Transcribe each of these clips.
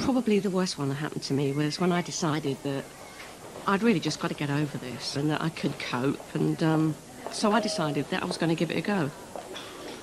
Probably the worst one that happened to me was when I decided that I'd really just got to get over this and that I could cope, and so I decided that I was going to give it a go.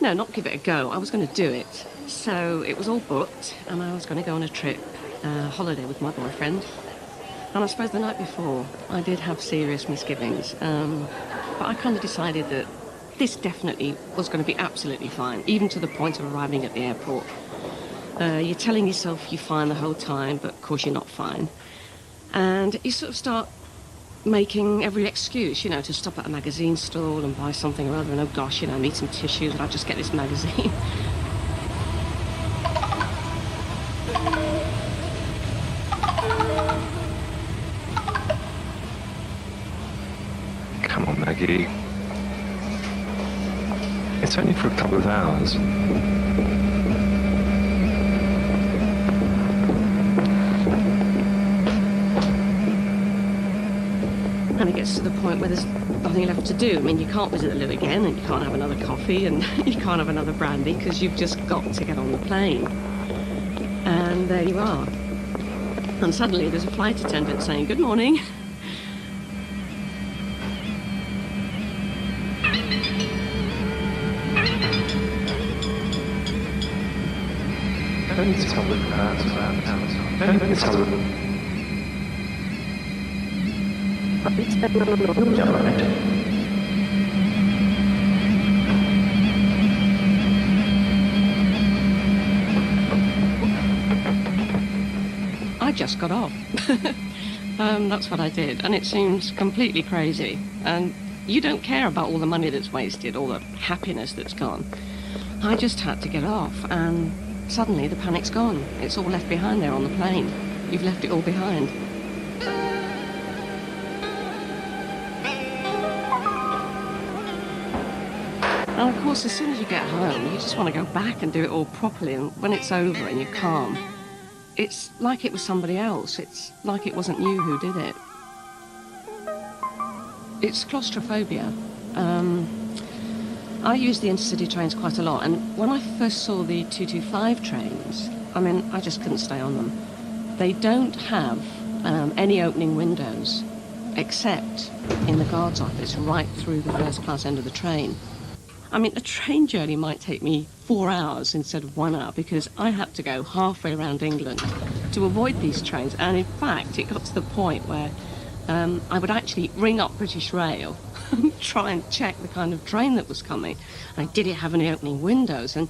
No, not give it a go, I was going to do it. So it was all booked, and I was going to go on a trip, holiday with my boyfriend. And I suppose the night before, I did have serious misgivings, but I kind of decided that this definitely was going to be absolutely fine, even to the point of arriving at the airport. You're telling yourself you're fine the whole time, but of course you're not fine. And you sort of start making every excuse, you know, to stop at a magazine stall and buy something or other, and oh gosh, you know, I need some tissues, and I'll just get this magazine. Come on, Maggie. It's only for a couple of hours. And it gets to the point where there's nothing left to do. I mean, you can't visit the Lou again, and you can't have another coffee, and you can't have another brandy, because you've just got to get on the plane. And there you are. And suddenly there's a flight attendant saying, "Good morning." Don't tell them that. Don't tell them. I just got off. That's what I did, and it seems completely crazy. And you don't care about all the money that's wasted, all the happiness that's gone. I just had to get off, and suddenly the panic's gone. It's all left behind there on the plane. You've left it all behind. And of course, as soon as you get home, you just want to go back and do it all properly, and when it's over and you're calm, it's like it was somebody else. It's like it wasn't you who did it. It's claustrophobia. I use the intercity trains quite a lot, and when I first saw the 225 trains, I mean, I just couldn't stay on them. They don't have any opening windows, except in the guard's office, right through the first class end of the train. I mean, a train journey might take me 4 hours instead of 1 hour, because I had to go halfway around England to avoid these trains. And in fact, it got to the point where I would actually ring up British Rail and try and check the kind of train that was coming. And did it have any opening windows? And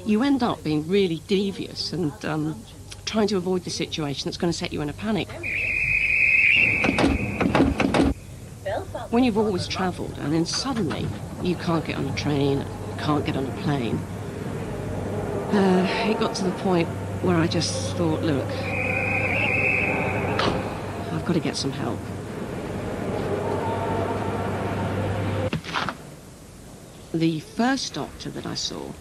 you end up being really devious and trying to avoid the situation that's going to set you in a panic. When you've always travelled and then suddenly you can't get on a train, can't get on a plane, it got to the point where I just thought, look, I've got to get some help. The first doctor that I saw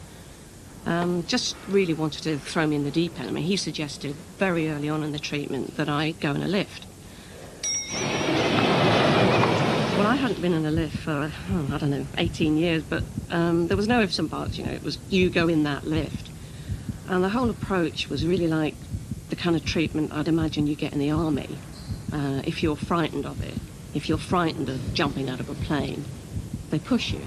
just really wanted to throw me in the deep end. I mean, he suggested very early on in the treatment that I go in a lift. Well, I hadn't been in a lift for, I don't know, 18 years, but there was no ifs and buts, you know, it was you go in that lift. And the whole approach was really like the kind of treatment I'd imagine you get in the army. If you're frightened of it, if you're frightened of jumping out of a plane, they push you.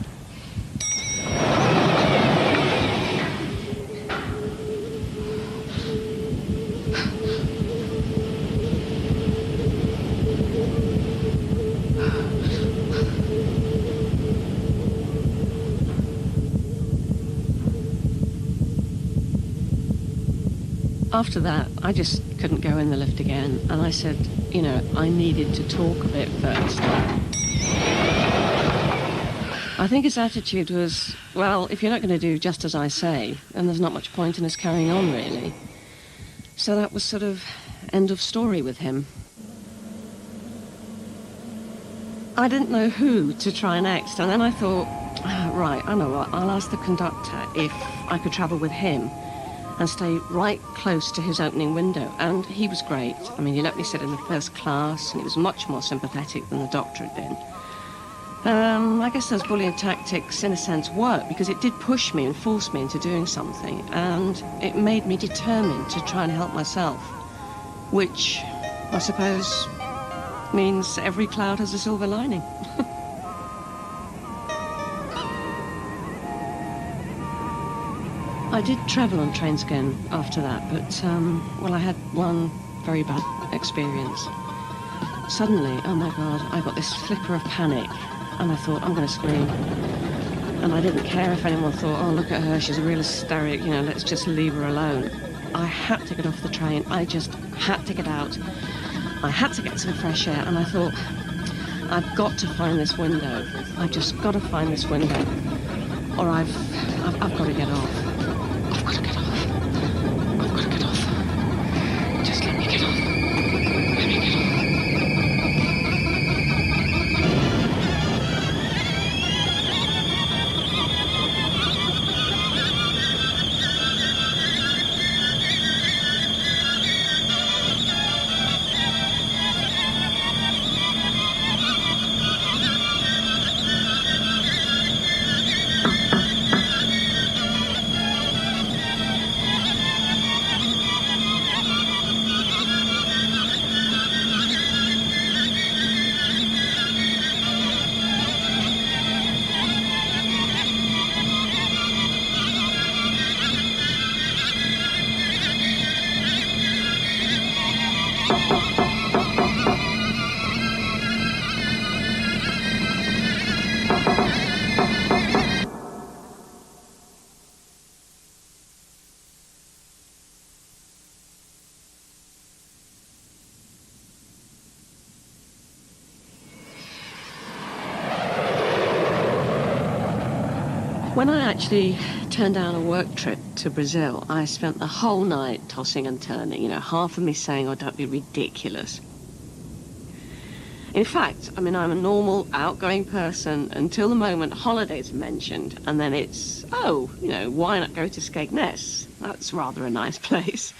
After that, I just couldn't go in the lift again, and I said, you know, I needed to talk a bit first. I think his attitude was, well, if you're not going to do just as I say, then there's not much point in us carrying on, really. So that was sort of end of story with him. I didn't know who to try next, and then I thought, right, I know what, I'll ask the conductor if I could travel with him and stay right close to his opening window. And he was great. I mean, he let me sit in the first class, and he was much more sympathetic than the doctor had been. I guess those bullying tactics, in a sense, worked because it did push me and force me into doing something, and it made me determined to try and help myself, which, I suppose, means every cloud has a silver lining. I did travel on trains again after that, but, well, I had one very bad experience. Suddenly, oh my God, I got this flicker of panic, and I thought, I'm going to scream. And I didn't care if anyone thought, oh, look at her, she's a real hysteric, you know, let's just leave her alone. I had to get off the train. I just had to get out. I had to get some fresh air, and I thought, I've got to find this window. I've just got to find this window, or I've got to get off. I've got to get off. I've got to get off. Just let me get off. Let me get off. When I actually turned down a work trip to Brazil, I spent the whole night tossing and turning, you know, half of me saying, oh, don't be ridiculous. In fact, I mean, I'm a normal, outgoing person until the moment holidays are mentioned, and then it's, oh, you know, why not go to Skegness? That's rather a nice place.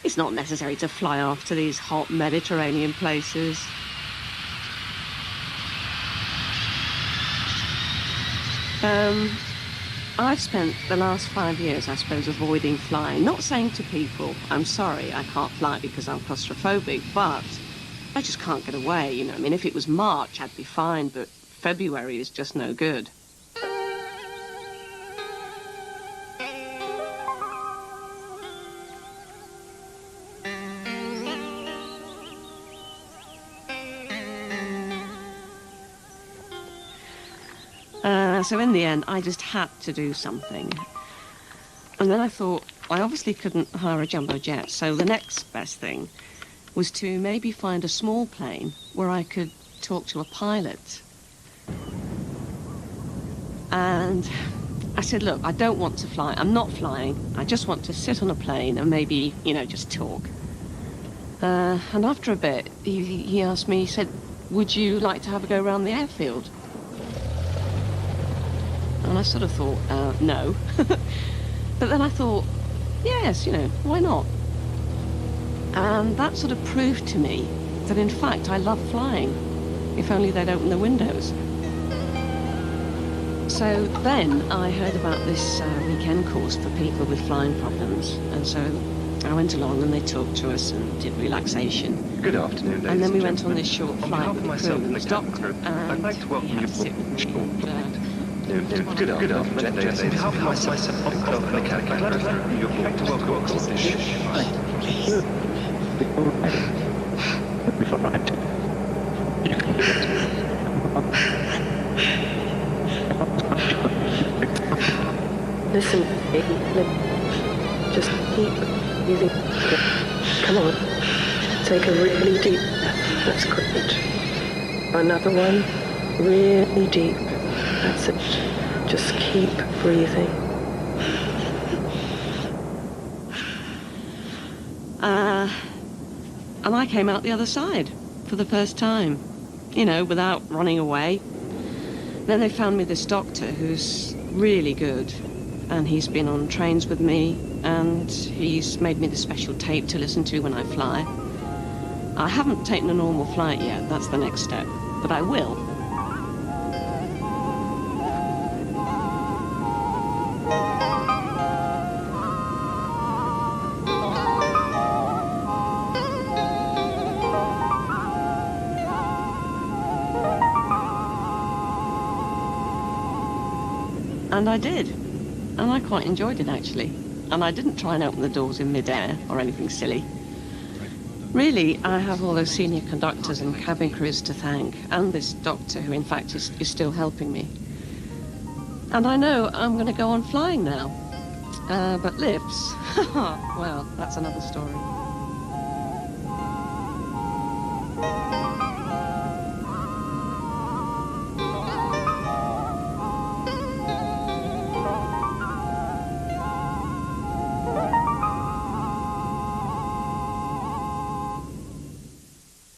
It's not necessary to fly off to these hot Mediterranean places. I've spent the last 5 years, I suppose, avoiding flying. Not saying to people, I'm sorry, I can't fly because I'm claustrophobic, but I just can't get away, you know. I mean, if it was March, I'd be fine, but February is just no good. So in the end, I just had to do something. And then I thought, I obviously couldn't hire a jumbo jet, so the next best thing was to maybe find a small plane where I could talk to a pilot. And I said, look, I don't want to fly. I'm not flying. I just want to sit on a plane and maybe, you know, just talk. And after a bit, he asked me, he said, would you like to have a go around the airfield? And I sort of thought, no. But then I thought, yes, you know, why not? And that sort of proved to me that, in fact, I love flying, if only they'd open the windows. So then I heard about this weekend course for people with flying problems. And so I went along and they talked to us and did relaxation. Good afternoon, ladies and then we and went gentlemen. on this short On flight behalf with of the myself crew. and It the was docked, cabin crew, and I'd like to welcome he you had to sit for with a short me. Good afternoon, ladies and gentlemen. On behalf of myself and the cabin crew, I'd like to welcome you to this ship. Please. We've arrived. Listen, just keep breathing. Come on. Take a really deep breath. That's great. Another one. Really deep. That's it. Just keep breathing. And I came out the other side for the first time, you know, without running away. Then they found me this doctor who's really good, and he's been on trains with me, and he's made me the special tape to listen to when I fly. I haven't taken a normal flight yet, that's the next step, but I will. And I did. And I quite enjoyed it, actually. And I didn't try and open the doors in mid-air or anything silly. Really, I have all those senior conductors and cabin crews to thank, and this doctor who, in fact, is still helping me. And I know I'm going to go on flying now. But lifts, well, that's another story.